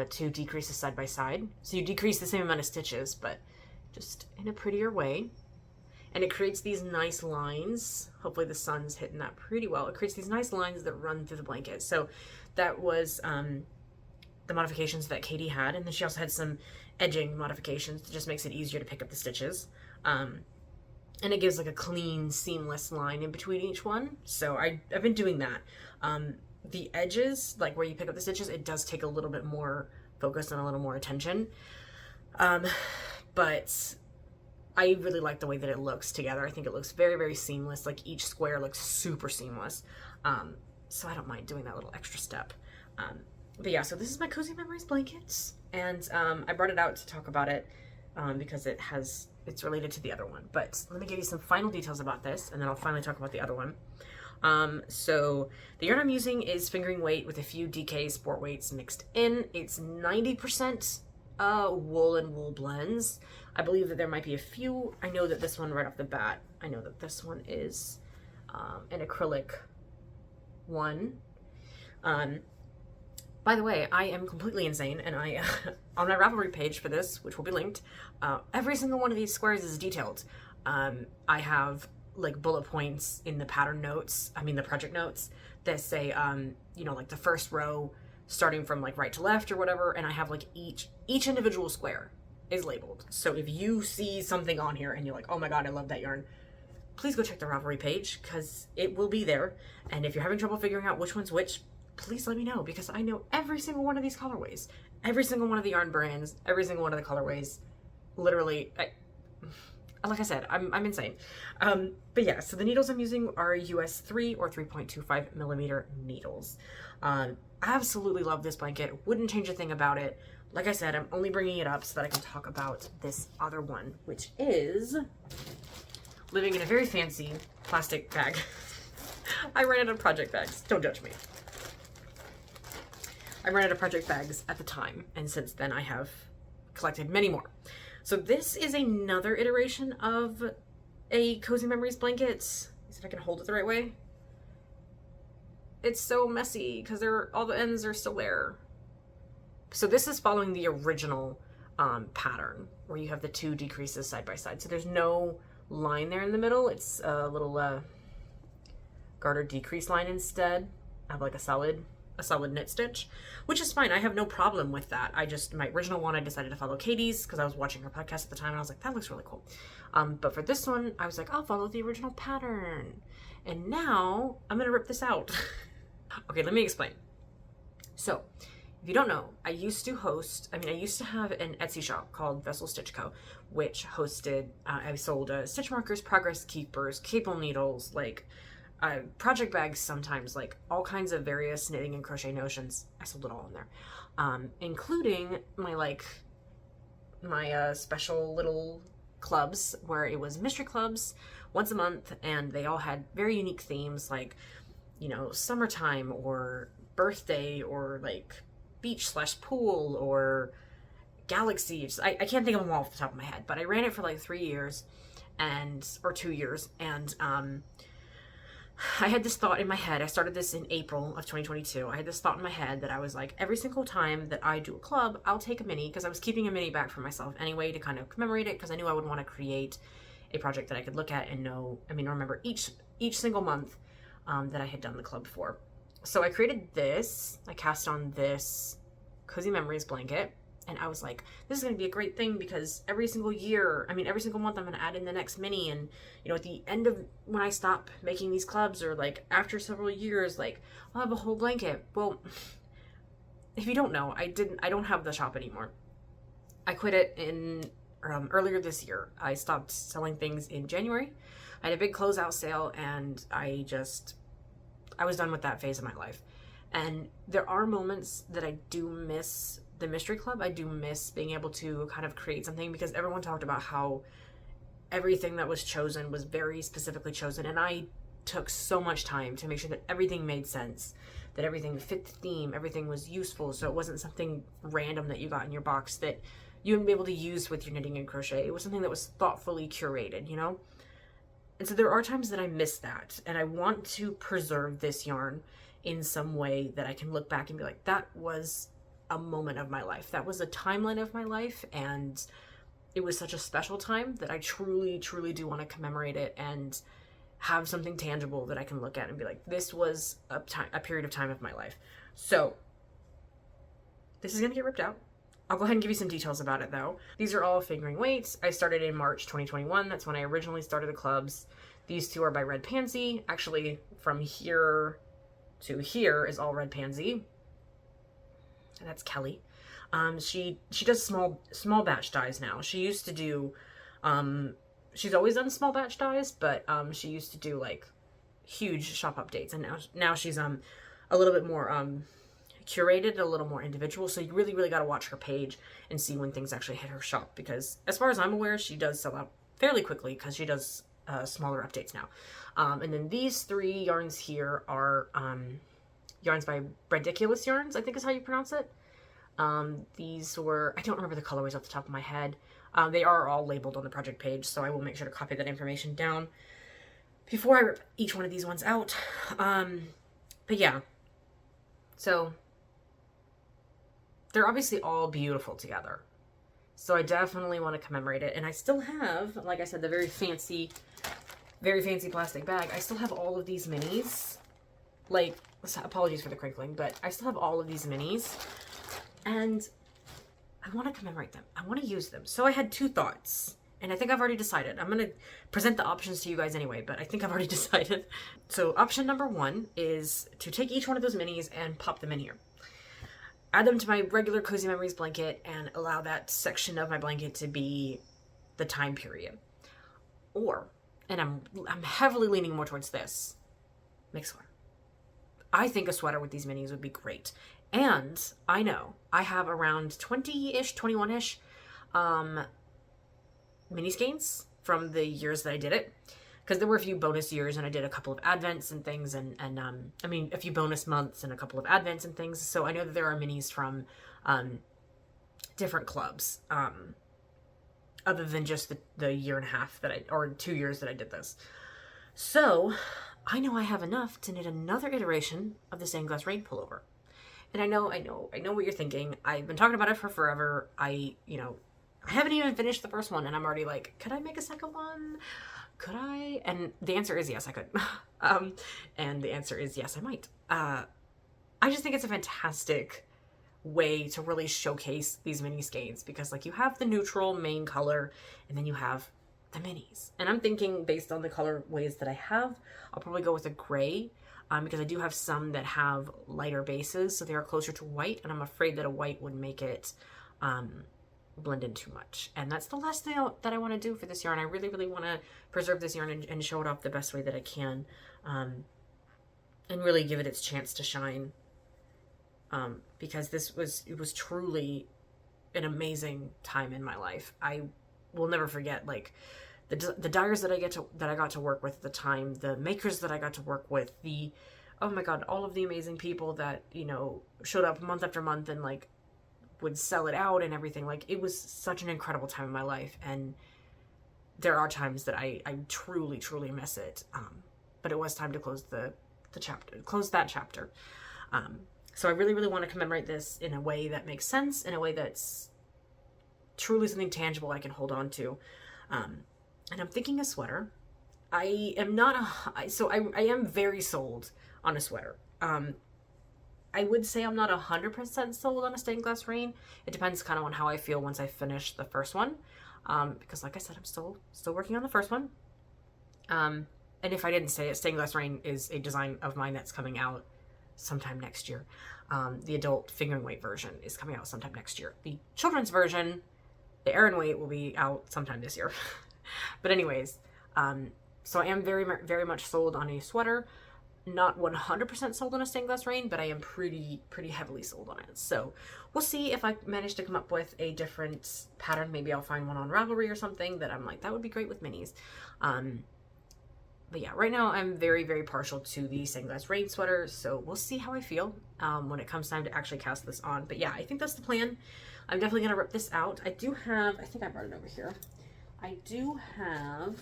2 decreases side by side. So you decrease the same amount of stitches, but just in a prettier way. And it creates these nice lines. Hopefully the sun's hitting that pretty well. It creates these nice lines that run through the blanket. So that was the modifications that Katie had. And then she also had some edging modifications that just makes it easier to pick up the stitches. And it gives like a clean, seamless line in between each one. So I've been doing that. The edges, like where you pick up the stitches, it does take a little bit more focus and a little more attention. But I really like the way that it looks together. I think it looks very, very seamless. Like each square looks super seamless. So I don't mind doing that little extra step. But yeah, so this is my Cozy Memories blankets. And I brought it out to talk about it because it's related to the other one. But let me give you some final details about this, and then I'll finally talk about the other one. So the yarn I'm using is fingering weight with a few DK sport weights mixed in. It's 90% wool and wool blends. I believe that there might be a few. I know that this one right off the bat, I know that this one is an acrylic one. By the way, I am completely insane, and I, on my Ravelry page for this, which will be linked, every single one of these squares is detailed. I have like bullet points in the pattern notes, the project notes, that say, like the first row starting from like right to left or whatever, and I have like each individual square is labeled. So if you see something on here and you're like, oh my god, I love that yarn, please go check the Ravelry page, because it will be there. And if you're having trouble figuring out which one's which, please let me know, because I know every single one of these colorways, every single one of the yarn brands, every single one of the colorways. Literally, like I said, I'm insane. But yeah, so the needles I'm using are US 3 or 3.25 millimeter needles. I absolutely love this blanket. Wouldn't change a thing about it. Like I said, I'm only bringing it up so that I can talk about this other one, which is living in a very fancy plastic bag. I ran out of project bags. Don't judge me. I ran out of project bags at the time, and since then I have collected many more. So this is another iteration of a Cozy Memories blanket. See if I can hold it the right way. It's so messy because all the ends are still there. So this is following the original pattern where you have the two decreases side by side. So there's no line there in the middle. It's a little garter decrease line instead. I have like a solid knit stitch, which is fine. I have no problem with that. My original one, I decided to follow Katie's because I was watching her podcast at the time, and I was like, that looks really cool. But for this one, I was like, I'll follow the original pattern. And now I'm gonna rip this out. Okay, let me explain. So, if you don't know, I used to have an Etsy shop called Vessel Stitch Co., which hosted, I sold stitch markers, progress keepers, cable needles, like project bags sometimes, like all kinds of various knitting and crochet notions. I sold it all in there, including my special little clubs where it was mystery clubs once a month, and they all had very unique themes, like, summertime or birthday or like beach/pool or galaxy. I can't think of them all off the top of my head, but I ran it for like 3 years or 2 years, and I had this thought in my head. I started this in April of 2022. I had this thought in my head that I was like, every single time that I do a club, I'll take a mini, because I was keeping a mini back for myself anyway to kind of commemorate it, because I knew I would want to create a project that I could look at and remember each single month that I had done the club for. So I created this. I cast on this Cozy Memories blanket, and I was like, this is going to be a great thing, because every single month I'm going to add in the next mini, and at the end of when I stop making these clubs, or like after several years, like I'll have a whole blanket. Well, if you don't know, I don't have the shop anymore. I quit it in earlier this year. I stopped selling things in January. I had a big closeout sale, and I was done with that phase of my life. And there are moments that I do miss the mystery club. I do miss being able to kind of create something, because everyone talked about how everything that was chosen was very specifically chosen, and I took so much time to make sure that everything made sense, that everything fit the theme, everything was useful, so it wasn't something random that you got in your box that you wouldn't be able to use with your knitting and crochet. It was something that was thoughtfully curated, And so there are times that I miss that, and I want to preserve this yarn in some way that I can look back and be like, that was a moment of my life. That was a timeline of my life, and it was such a special time that I truly, truly do want to commemorate it and have something tangible that I can look at and be like, this was a period of time of my life. So this is going to get ripped out. I'll go ahead and give you some details about it, though. These are all fingering weights. I started in March 2021. That's when I originally started the clubs. These two are by Red Pansy. Actually, from here to here is all Red Pansy. And that's Kelly. She does small batch dies now. She used to do, she's always done small batch dies, but she used to do like huge shop updates, and now she's a little bit more curated, a little more individual. So you really got to watch her page and see when things actually hit her shop, because as far as I'm aware, she does sell out fairly quickly, because she does smaller updates now. And then these 3 yarns here are yarns by Ridiculous Yarns, I think is how you pronounce it. These were, I don't remember the colorways off the top of my head. They are all labeled on the project page, so I will make sure to copy that information down before I rip each one of these ones out. But yeah, so they're obviously all beautiful together. So I definitely want to commemorate it. And I still have, like I said, the very fancy plastic bag. I still have all of these minis. Like, apologies for the crinkling, but I still have all of these minis. And I want to commemorate them. I want to use them. So I had 2 thoughts. And I think I've already decided. I'm going to present the options to you guys anyway, but I think I've already decided. So option number 1 is to take each one of those minis and pop them in here. Add them to my regular Cozy Memories blanket and allow that section of my blanket to be the time period. Or, and I'm heavily leaning more towards this, make a sweater. I think a sweater with these minis would be great. And I know I have around 20-ish, 21-ish mini skeins from the years that I did it. Because there were a few bonus years and I did a couple of advents and things and I mean, a few bonus months and a couple of advents and things. So I know that there are minis from different clubs other than just the year and a half or 2 years that I did this. So I know I have enough to knit another iteration of the Stained Glass Rain pullover. And I know what you're thinking. I've been talking about it for forever. I haven't even finished the first one and I'm already like, could I make a second one? Could I? And the answer is yes, I could. And the answer is yes, I might. I just think it's a fantastic way to really showcase these mini skeins because like you have the neutral main color and then you have the minis. And I'm thinking based on the colorways that I have, I'll probably go with a gray because I do have some that have lighter bases, so they are closer to white, and I'm afraid that a white would make it blend in too much. And that's the last thing that I want to do for this yarn. I really, really want to preserve this yarn and show it off the best way that I can, and really give it its chance to shine. Because it was truly an amazing time in my life. I will never forget like the dyers that I got to work with at the time, the makers that I got to work with, oh my god, all of the amazing people that showed up month after month and like would sell it out and everything. Like it was such an incredible time in my life, and there are times that I truly, truly miss it. But it was time to close close that chapter. So I really, really want to commemorate this in a way that makes sense, in a way that's truly something tangible I can hold on to. And I'm thinking a sweater. I am very sold on a sweater. I would say I'm not 100% sold on a Stained Glass Rain. It depends kind of on how I feel once I finish the first one. Because like I said, I'm still working on the first one. And if I didn't say it, Stained Glass Rain is a design of mine that's coming out sometime next year. The adult fingering weight version is coming out sometime next year. The children's version, the Aran weight, will be out sometime this year. But anyways, so I am very, very much sold on a sweater. Not 100% sold on a Stained Glass Rain, but I am pretty heavily sold on it. So we'll see if I manage to come up with a different pattern. Maybe I'll find one on Ravelry or something that I'm like, that would be great with minis. But yeah, right now I'm very, very partial to the Stained Glass Rain sweater. So we'll see how I feel when it comes time to actually cast this on. But yeah, I think that's the plan. I'm definitely going to rip this out. I think I brought it over here. I do have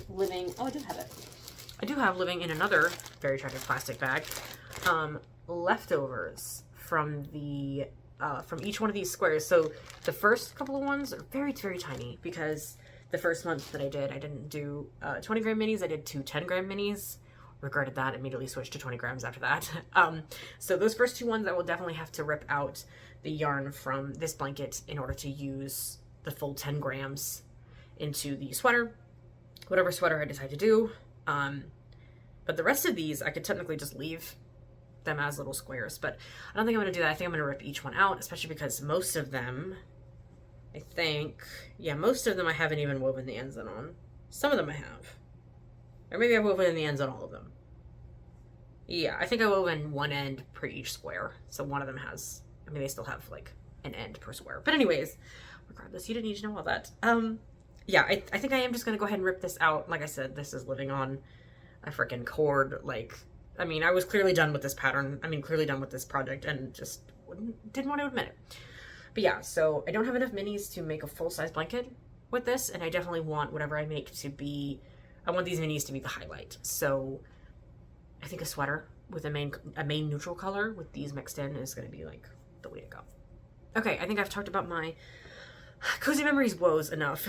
living, I do have living in another very attractive plastic bag, leftovers from from each one of these squares. So the first couple of ones are very, very tiny because the first month that I didn't do 20 gram minis. I did 2 10 gram minis. Regretted that, immediately switched to 20 grams after that. So those first 2 ones I will definitely have to rip out the yarn from this blanket in order to use the full 10 grams into the sweater, whatever sweater I decide to do. But the rest of these, I could technically just leave them as little squares, but I don't think I'm going to do that. I think I'm going to rip each one out, especially because most of them, most of them I haven't even woven the ends in on. Some of them I have. Or maybe I've woven in the ends on all of them. Yeah, I think I wove in one end per each square. So one of them has, they still have like an end per square. But anyways, regardless, you didn't need to know all that. yeah, I think I am just going to go ahead and rip this out. Like I said, this is living on a freaking cord. Like, I mean, I was clearly done with this pattern. I mean, clearly done with this project and just didn't want to admit it. But yeah, so I don't have enough minis to make a full-size blanket with this, and I definitely want whatever I make to be, I want these minis to be the highlight. So I think a sweater with a main neutral color with these mixed in is going to be like the way to go. Okay, I think I've talked about my Cozy Memories woes enough.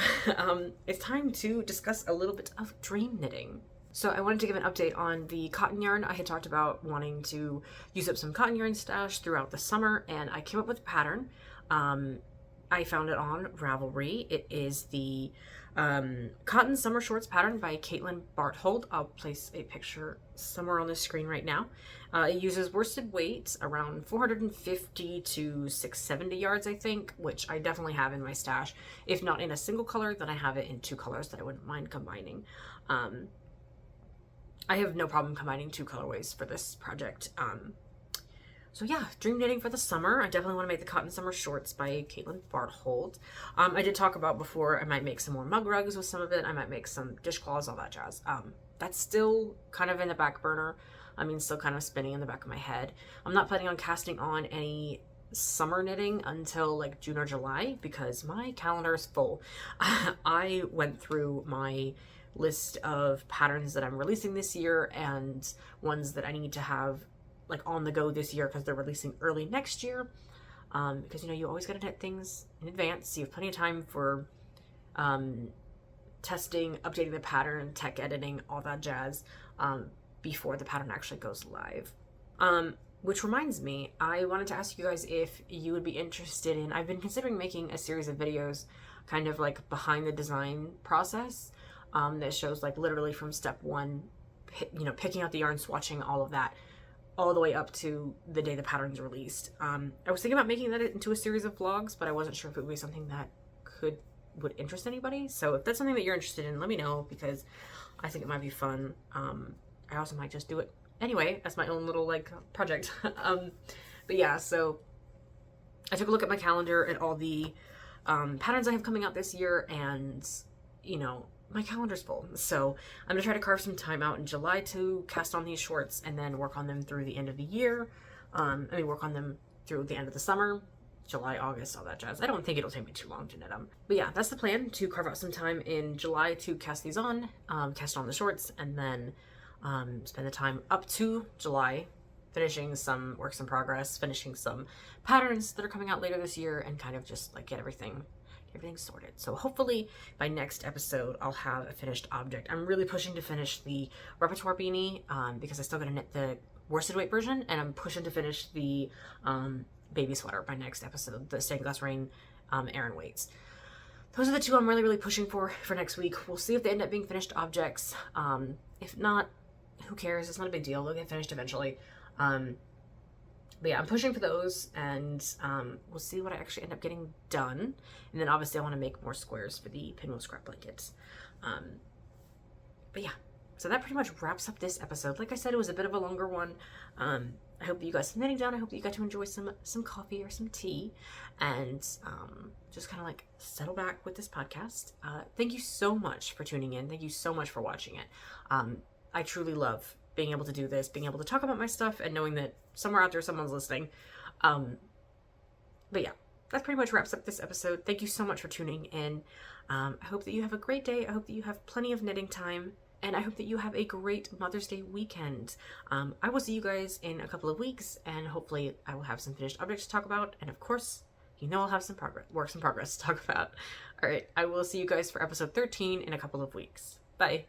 It's time to discuss a little bit of dream knitting. So I wanted to give an update on the cotton yarn. I had talked about wanting to use up some cotton yarn stash throughout the summer, and I came up with a pattern. I found it on Ravelry. It is the Cotton Summer Shorts pattern by Caitlin Barthold. I'll place a picture somewhere on the screen right now. It uses worsted weight around 450 to 670 yards, I think, which I definitely have in my stash. If not in a single color, then I have it in two colors that I wouldn't mind combining. I have no problem combining two colorways for this project. So yeah, dream knitting for the summer. I definitely want to make the Cotton Summer Shorts by Caitlin Barthold. I did talk about before I might make some more mug rugs with some of it. I might make some dishcloths, all that jazz. That's still kind of in the back burner. I mean, still kind of spinning in the back of my head. I'm not planning on casting on any summer knitting until like June or July because my calendar is full. I went through my list of patterns that I'm releasing this year and ones that I need to have like on the go this year because they're releasing early next year. Because you know, you always gotta knit things in advance. So you have plenty of time for testing, updating the pattern, tech editing, all that jazz, before the pattern actually goes live. Which reminds me, I wanted to ask you guys if you would be interested in, I've been considering making a series of videos kind of like behind the design process, that shows like literally from step one, you know, picking out the yarn, swatching, all of that, all the way up to the day the pattern's released. I was thinking about making that into a series of vlogs, but I wasn't sure if it would be something that would interest anybody. So if that's something that you're interested in, let me know because I think it might be fun. I also might just do it anyway as my own little like project. But yeah, so I took a look at my calendar and all the patterns I have coming out this year, and you know, my calendar's full. So I'm gonna try to carve some time out in July to cast on these shorts and then work on them through the end of the year. Work on them through the end of the summer, July, August, all that jazz. I don't think it'll take me too long to knit them. But yeah, that's the plan, to carve out some time in July to cast these on, cast on the shorts, and then spend the time up to July finishing some works in progress, finishing some patterns that are coming out later this year, and kind of just like get everything sorted. So hopefully by next episode I'll have a finished object. I'm really pushing to finish the repertoire beanie because I still gotta knit the worsted weight version, and I'm pushing to finish the baby sweater by next episode, the stained glass rain Aran weights. Those are the two I'm really pushing for next week. We'll see if they end up being finished objects. If not, who cares? It's not a big deal. They'll get finished eventually. But yeah, I'm pushing for those, and we'll see what I actually end up getting done. And then obviously I want to make more squares for the pinwheel scrap blankets. But yeah, so that pretty much wraps up this episode. Like I said, it was a bit of a longer one. I hope that you got some knitting done. I hope that you got to enjoy some coffee or some tea, and just kind of like settle back with this podcast. Thank you so much for tuning in. Thank you so much for watching it. I truly love being able to do this, being able to talk about my stuff, and knowing that somewhere out there someone's listening. But yeah, that pretty much wraps up this episode. Thank you so much for tuning in. I hope that you have a great day. I hope that you have plenty of knitting time, and I hope that you have a great Mother's Day weekend. I will see you guys in a couple of weeks, and hopefully I will have some finished objects to talk about, and of course, you know, I'll have some works in progress to talk about. All right, I will see you guys for episode 13 in a couple of weeks. Bye.